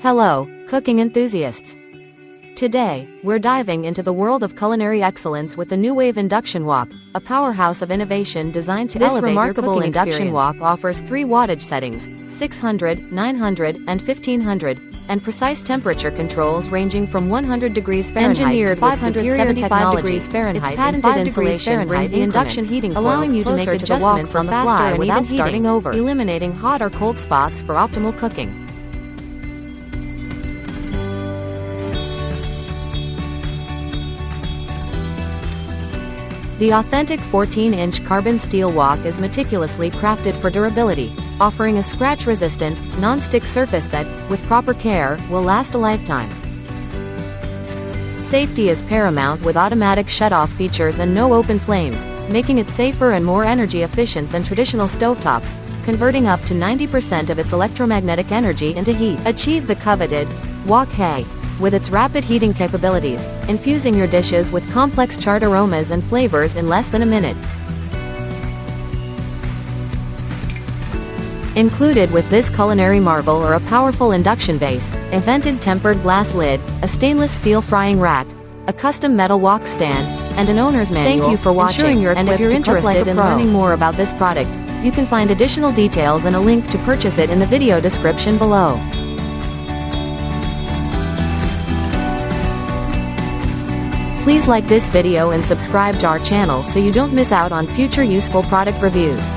Hello, cooking enthusiasts. Today, we're diving into the world of culinary excellence with the Nuwave Induction Wok, a powerhouse of innovation designed to elevate remarkable your cooking induction wok experience. offers 3 wattage settings, 600, 900, and 1500, and precise temperature controls ranging from 100 degrees Fahrenheit Engineered to with 575 degrees degrees Fahrenheit. its Its patented patented insulation insulation brings brings the induction heating allowing coils you to make closer to the wok adjustments on the faster fly and without even starting heating. over, eliminating hot or cold spots for optimal cooking. The authentic 14-inch carbon steel wok is meticulously crafted for durability, offering a scratch-resistant, non-stick surface that, with proper care, will last a lifetime. Safety is paramount with automatic shut-off features and no open flames, making it safer and more energy efficient than traditional stovetops, converting up to 90% of its electromagnetic energy into heat. Achieve the coveted Wok Hei with its rapid heating capabilities, infusing your dishes with complex charred aromas and flavors in less than a minute. Included with this culinary marvel are a powerful induction base, a vented tempered glass lid, a stainless steel frying rack, a custom metal wok stand, and an owner's manual. Thank you for watching, And if you're interested in learning more about this product, you can find additional details and a link to purchase it in the video description below. Please like this video and subscribe to our channel so you don't miss out on future useful product reviews.